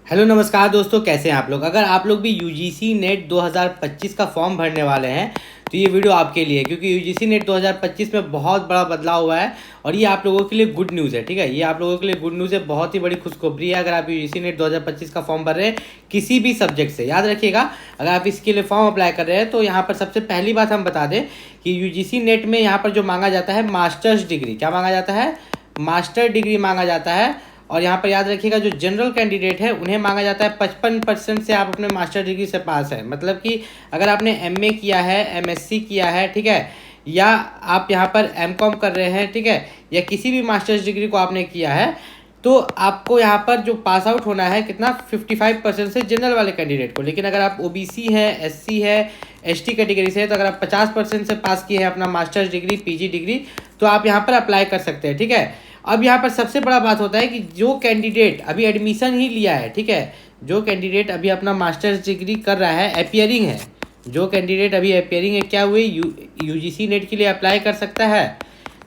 Hello नमस्कार दोस्तों, कैसे हैं आप लोग। अगर आप लोग भी यूजीसी नेट 2025 का फॉर्म भरने वाले हैं तो ये वीडियो आपके लिए है, क्योंकि यूजीसी नेट 2025 में बहुत बड़ा बदलाव हुआ है और ये आप लोगों के लिए गुड न्यूज़ है। ठीक है, ये आप लोगों के लिए गुड न्यूज़ है, बहुत ही बड़ी खुशखबरी है। अगर आप यूजीसी नेट 2025 का फॉर्म भर रहे हैं किसी भी सब्जेक्ट से, याद रखिएगा, अगर आप इसके लिए फॉर्म अप्लाई कर रहे हैं तो यहाँ पर सबसे पहली बात हम बता दें कि यूजीसी नेट में यहाँ पर जो मांगा जाता है मास्टर्स डिग्री, क्या मांगा जाता है, मास्टर डिग्री मांगा जाता है। और यहाँ पर याद रखिएगा जो जनरल कैंडिडेट है उन्हें मांगा जाता है 55% से आप अपने मास्टर डिग्री से पास है। मतलब कि अगर आपने एमए किया है, एमएससी किया है, ठीक है, या आप यहाँ पर एमकॉम कर रहे हैं, ठीक है, या किसी भी मास्टर्स डिग्री को आपने किया है तो आपको यहाँ पर जो पास आउट होना है कितना, 55% से जनरल वाले कैंडिडेट को। लेकिन अगर आप ओबीसी है, एससी है, एसटी कैटेगरी से है तो अगर आप 50% से पास किए हैं अपना मास्टर्स डिग्री, पीजी डिग्री, तो आप यहाँ पर अप्लाई कर सकते हैं। ठीक है, अब यहाँ पर सबसे बड़ा बात होता है कि जो कैंडिडेट अभी एडमिशन ही लिया है, ठीक है, जो कैंडिडेट अभी अपना मास्टर्स डिग्री कर रहा है, अपियरिंग है, जो कैंडिडेट अभी अपियरिंग है, क्या हुए यूजीसी नेट के लिए अप्लाई कर सकता है।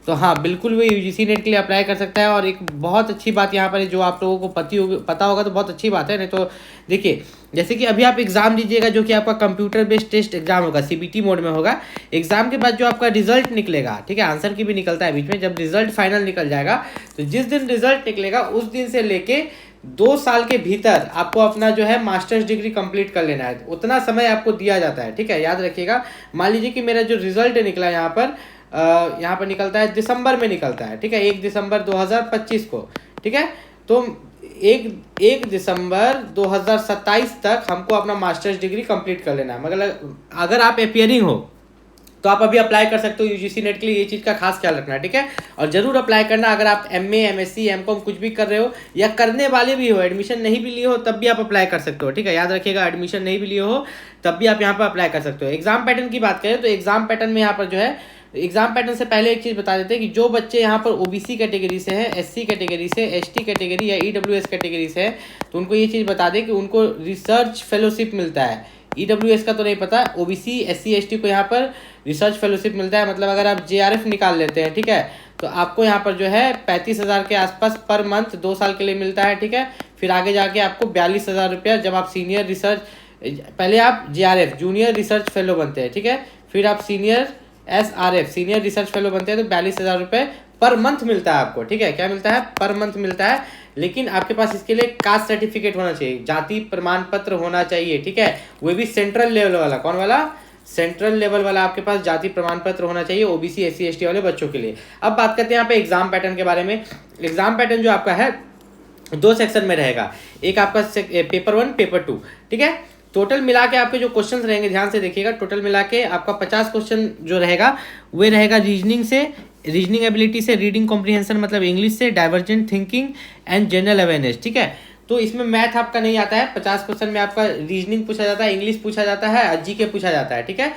तो हाँ, बिल्कुल वो यूजीसी नेट के लिए अप्लाई कर सकता है। और एक बहुत अच्छी बात यहाँ पर है, जो आप लोगों को पता होगा तो बहुत अच्छी बात है। नहीं तो देखिए, जैसे कि अभी आप एग्ज़ाम दीजिएगा जो कि आपका कंप्यूटर बेस्ड टेस्ट एग्जाम होगा, सीबीटी मोड में होगा। एग्जाम के बाद जो आपका रिजल्ट निकलेगा, ठीक है, आंसर की भी निकलता है बीच में, जब रिजल्ट फाइनल निकल जाएगा तो जिस दिन रिजल्ट निकलेगा उस दिन से लेके 2 साल के भीतर आपको अपना जो है मास्टर्स डिग्री कंप्लीट कर लेना है। उतना समय आपको दिया जाता है। ठीक है, याद रखिएगा। मान लीजिए कि मेरा जो रिजल्ट निकला यहाँ पर निकलता है दिसंबर में निकलता है, ठीक है, 1 दिसंबर 2025 को, ठीक है, तो 1 दिसंबर 2027 तक हमको अपना मास्टर्स डिग्री कंप्लीट कर लेना है। मगर अगर आप अपियरिंग हो तो आप अभी अप्लाई कर सकते हो यूजीसी नेट के लिए। ये चीज़ का खास ख्याल रखना है, ठीक है, और जरूर अप्लाई करना। अगर आप एमए, एमएससी, एमकॉम कुछ भी कर रहे हो या करने वाले भी हो, एडमिशन नहीं भी लिए हो तब भी आप अप्लाई कर सकते हो। ठीक है, याद रखिएगा, एडमिशन नहीं भी लिए हो तब भी आप यहाँ पर अप्लाई कर सकते हो। एग्जाम पैटर्न की बात करें तो एग्जाम पैटर्न में यहाँ पर जो है, एग्जाम पैटर्न से पहले एक चीज़ बता देते हैं कि जो बच्चे यहाँ पर ओबीसी कैटेगरी से हैं, एससी कैटेगरी से, एसटी कैटेगरी या ईडब्ल्यूएस कैटेगरी से हैं, तो उनको ये चीज़ बता दें कि उनको रिसर्च फेलोशिप मिलता है। ईडब्ल्यूएस का तो नहीं पता, ओबीसी, एससी, एसटी को यहाँ पर रिसर्च फेलोशिप मिलता है। मतलब अगर आप जेआरएफ निकाल लेते हैं, ठीक है, तो आपको यहाँ पर जो है 35,000 के आसपास पर मंथ 2 साल के लिए मिलता है। ठीक है, फिर आगे जाके आपको 42,000 रुपया जब आप सीनियर रिसर्च, पहले आप जेआरएफ जूनियर रिसर्च फेलो बनते हैं, ठीक है, फिर आप senior SRF senior research fellow बनते हैं तो 42,000 रुपये पर मंथ मिलता है आपको। ठीक है, क्या मिलता है, पर मंथ मिलता है। लेकिन आपके पास इसके लिए कास्ट सर्टिफिकेट होना चाहिए, जाति प्रमाण पत्र होना चाहिए। ठीक है, वो भी सेंट्रल लेवल वाला। कौन वाला, सेंट्रल लेवल वाला आपके पास जाति प्रमाण पत्र होना चाहिए ओबीसी, एससी, एसटी वाले बच्चों के लिए। अब बात करते हैं यहाँ पे एग्जाम पैटर्न के बारे में। एग्जाम पैटर्न जो आपका है 2 सेक्शन में रहेगा, एक आपका पेपर 1, पेपर 2। ठीक है, टोटल मिला के आपके जो क्वेश्चंस रहेंगे, ध्यान से देखिएगा, टोटल मिला के आपका 50 क्वेश्चन जो रहेगा वो रहेगा रीजनिंग से, रीजनिंग एबिलिटी से, रीडिंग कॉम्प्रिहेंशन मतलब इंग्लिश से, divergent thinking and general awareness. ठीक है, तो इसमें मैथ आपका नहीं आता है। 50 क्वेश्चन में आपका रीजनिंग पूछा जाता है, इंग्लिश पूछा जाता है, जीके पूछा जाता है। ठीक है,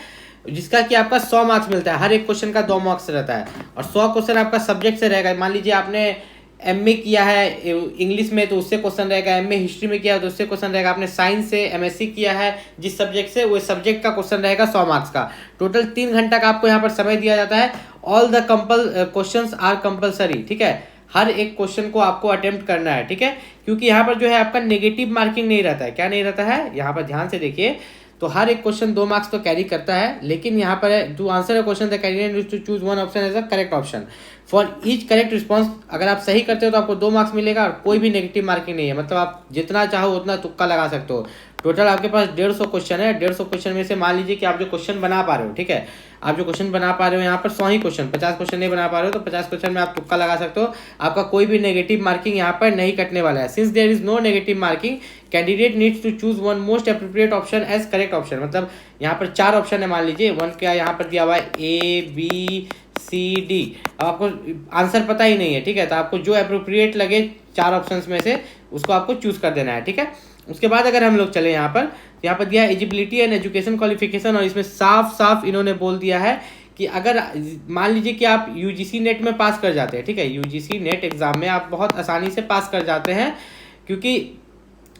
जिसका कि आपका 100 मार्क्स मिलता है, हर एक क्वेश्चन का 2 मार्क्स रहता है। और 100 क्वेश्चन आपका सब्जेक्ट से रहेगा। मान लीजिए आपने एमए किया है इंग्लिश में तो उससे क्वेश्चन रहेगा, एमए हिस्ट्री में किया है तो उससे क्वेश्चन रहेगा, आपने साइंस से एमएससी किया है जिस सब्जेक्ट से, वो सब्जेक्ट का क्वेश्चन रहेगा 100 मार्क्स का। टोटल 3 घंटा का आपको यहाँ पर समय दिया जाता है। All the questions are compulsory. ठीक है, हर एक क्वेश्चन को आपको अटेम्प्ट करना है। ठीक है, क्योंकि यहाँ पर जो है आपका नेगेटिव मार्किंग नहीं रहता है। क्या नहीं रहता है, यहाँ पर ध्यान से देखिए, तो हर एक क्वेश्चन 2 मार्क्स तो कैरी करता है, लेकिन यहाँ पर है to answer a question the candidate needs to choose one option as a correct option for each correct response. अगर आप सही करते हो तो आपको 2 मार्क्स मिलेगा और कोई भी नेगेटिव मार्किंग नहीं है। मतलब आप जितना चाहो उतना तुक्का लगा सकते हो। टोटल आपके पास 150 क्वेश्चन है। 150 क्वेश्चन में से मान लीजिए कि आप जो क्वेश्चन बना पा रहे हो, ठीक है, आप जो क्वेश्चन बना पा रहे हो यहाँ पर 100 ही क्वेश्चन, 50 क्वेश्चन नहीं बना पा रहे हो तो 50 क्वेश्चन में आप तुक्का लगा सकते हो। आपका कोई भी नेगेटिव मार्किंग यहाँ पर नहीं कटने वाला है। Since there is no negative marking, candidate needs to choose one most appropriate option as correct option. मतलब यहाँ पर 4 ऑप्शन है, मान लीजिए 1 क्या यहाँ पर दिया हुआ है, ए बी सी डी। अब आपको आंसर पता ही नहीं है, ठीक है, तो आपको जो अप्रोप्रिएट लगे 4 ऑप्शंस में से उसको आपको चूज कर देना है। ठीक है, उसके बाद अगर हम लोग चले यहाँ पर दिया एलिजिबिलिटी एंड एजुकेशन क्वालिफिकेशन, और इसमें साफ साफ इन्होंने बोल दिया है कि अगर मान लीजिए कि आप यूजीसी नेट में पास कर जाते हैं, ठीक है, यूजीसी नेट एग्जाम में आप बहुत आसानी से पास कर जाते हैं, क्योंकि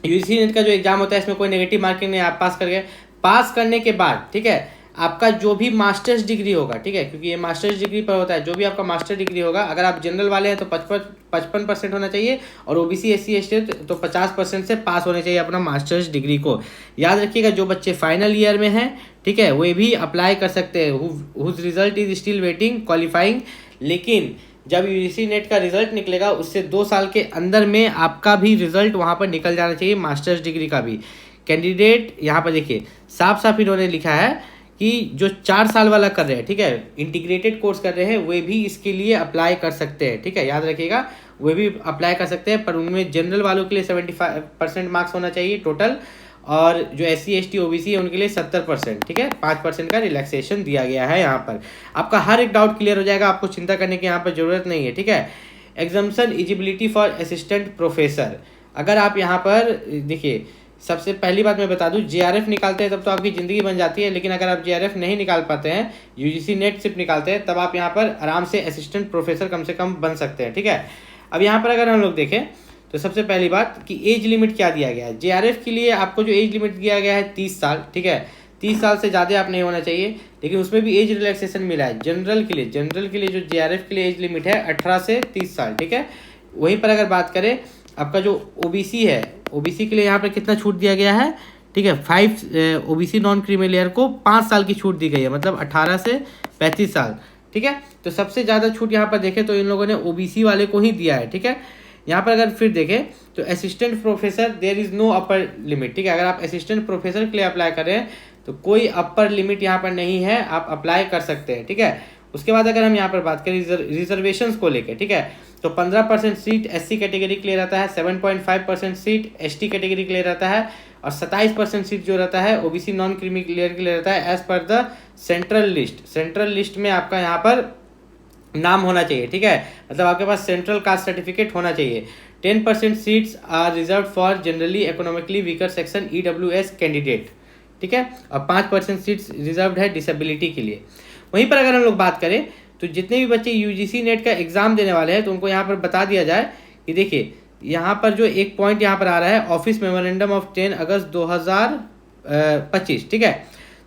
यूजीसी नेट का जो एग्जाम होता है इसमें कोई नेगेटिव मार्किंग नहीं, आप पास कर गए। पास करने के बाद, ठीक है, आपका जो भी मास्टर्स डिग्री होगा, ठीक है, क्योंकि ये मास्टर्स डिग्री पर होता है, जो भी आपका मास्टर डिग्री होगा, अगर आप जनरल वाले हैं तो 55% होना चाहिए, और ओबीसी SC ST तो 50% से पास होने चाहिए अपना मास्टर्स डिग्री को। याद रखिएगा, जो बच्चे फाइनल ईयर में हैं, ठीक है, वे भी अप्लाई कर सकते हैं, whose result is still waiting qualifying. लेकिन जब यूजीसी नेट का रिजल्ट निकलेगा उससे 2 साल के अंदर में आपका भी रिजल्ट वहाँ पर निकल जाना चाहिए, मास्टर्स डिग्री का भी। कैंडिडेट यहाँ पर देखिए साफ साफ इन्होंने लिखा है कि जो 4 साल वाला कर रहे हैं, ठीक है, इंटीग्रेटेड कोर्स कर रहे हैं, वे भी इसके लिए अप्लाई कर सकते हैं, ठीक है, याद रखिएगा, वे भी अप्लाई कर सकते हैं, पर उनमें जनरल वालों के लिए 75% मार्क्स होना चाहिए टोटल, और जो SC ST OBC है उनके लिए 70%, ठीक है, 5% का रिलैक्सेशन दिया गया है। यहाँ पर आपका हर एक डाउट क्लियर हो जाएगा, आपको चिंता करने की यहाँ पर जरूरत नहीं है, ठीक है। Exemption eligibility for assistant professor, अगर आप यहाँ पर देखिए, सबसे पहली बात मैं बता दूं, JRF निकालते हैं तब तो आपकी ज़िंदगी बन जाती है, लेकिन अगर आप JRF नहीं निकाल पाते हैं, यूजीसी नेट सिर्फ निकालते हैं, तब आप यहाँ पर आराम से असिस्टेंट प्रोफेसर कम से कम बन सकते हैं, ठीक है। अब यहाँ पर अगर हम लोग देखें तो सबसे पहली बात कि एज लिमिट क्या दिया गया है। JRF के लिए आपको जो एज लिमिट दिया गया है 30 साल, ठीक है, 30 साल से ज़्यादा आप नहीं होना चाहिए, लेकिन उसमें भी एज रिलैक्सेशन मिला है। जनरल के लिए जो JRF के लिए एज लिमिट है 18 से 30 साल, ठीक है। वहीं पर अगर बात करें आपका जो OBC है, OBC के लिए यहाँ पर कितना छूट दिया गया है, ठीक है, 5 OBC नॉन क्रीमी लेयर को 5 साल की छूट दी गई है, मतलब 18 से 35 साल, ठीक है। तो सबसे ज़्यादा छूट यहाँ पर देखें तो इन लोगों ने OBC वाले को ही दिया है, ठीक है। यहाँ पर अगर फिर देखें तो assistant professor there is no upper limit, ठीक है, अगर आप असिस्टेंट प्रोफेसर के लिए अप्लाई करें तो कोई अपर लिमिट यहाँ पर नहीं है, आप अप्लाई कर सकते हैं, ठीक है। उसके बाद अगर हम यहाँ पर बात करें रिजर्वेशंस को लेकर, ठीक है, तो 15% सीट SC कैटेगरी के लिए रहता है, 7.5% सीट ST कैटेगरी के लिए रहता है, और 27% सीट जो रहता है OBC नॉन क्रीमी लेयर के लिए रहता है, as per the central list में आपका यहाँ पर नाम होना चाहिए, ठीक है, मतलब आपके पास सेंट्रल कास्ट सर्टिफिकेट होना चाहिए। 10% seats are reserve for generally economically weaker section EWS candidate, ठीक है, और 5% सीट्स रिजर्व है डिसेबिलिटी के लिए। वहीं पर अगर हम लोग बात करें तो जितने भी बच्चे यूजीसी नेट का एग्जाम देने वाले हैं तो उनको यहाँ पर बता दिया जाए कि देखिए यहाँ पर जो एक पॉइंट यहाँ पर आ रहा है, ऑफिस मेमोरेंडम ऑफ 10 अगस्त 2025, ठीक है,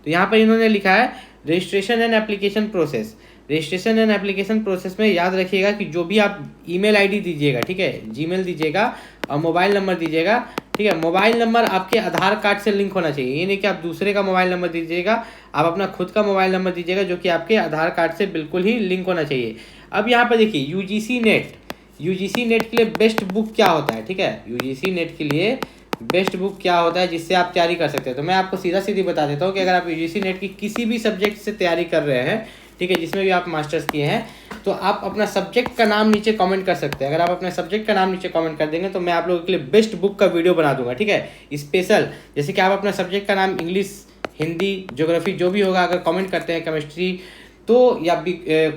तो यहाँ पर इन्होंने लिखा है registration and application process. Registration and application process में याद रखिएगा कि जो भी आप ईमेल आईडी दीजिएगा, ठीक है, जीमेल दीजिएगा और मोबाइल नंबर दीजिएगा, ठीक है, मोबाइल नंबर आपके आधार कार्ड से लिंक होना चाहिए, ये नहीं कि आप दूसरे का मोबाइल नंबर दीजिएगा, आप अपना खुद का मोबाइल नंबर दीजिएगा जो कि आपके आधार कार्ड से बिल्कुल ही लिंक होना चाहिए। अब यहाँ पर देखिए यूजीसी नेट के लिए बेस्ट बुक क्या होता है, ठीक है, यूजीसी नेट के लिए बेस्ट बुक क्या होता है जिससे आप तैयारी कर सकते हैं। तो मैं आपको सीधी बता देता हूँ कि अगर आप यूजीसी नेट की किसी भी सब्जेक्ट से तैयारी कर रहे हैं, ठीक है, जिसमें भी आप मास्टर्स किए हैं, तो आप अपना सब्जेक्ट का नाम नीचे कमेंट कर सकते हैं। अगर आप अपने सब्जेक्ट का नाम नीचे कमेंट कर देंगे तो मैं आप लोगों के लिए बेस्ट बुक का वीडियो बना दूंगा, ठीक है, स्पेशल। जैसे कि आप अपना सब्जेक्ट का नाम इंग्लिश, हिंदी, ज्योग्राफी जो भी होगा अगर कमेंट करते हैं, केमिस्ट्री तो या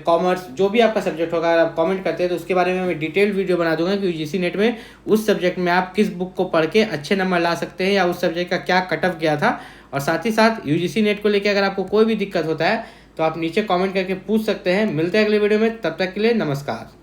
कॉमर्स, जो भी आपका सब्जेक्ट होगा अगर आप कमेंट करते हैं तो उसके बारे में मैं डिटेल्ड वीडियो बना दूंगा कि यूजीसी नेट में उस सब्जेक्ट में आप किस बुक को पढ़ के अच्छे नंबर ला सकते हैं या उस सब्जेक्ट का क्या कट ऑफ गया था। और साथ ही साथ यूजीसी नेट को लेकर अगर आपको कोई भी दिक्कत होता है तो आप नीचे कमेंट करके पूछ सकते हैं। मिलते हैं अगले वीडियो में, तब तक के लिए नमस्कार।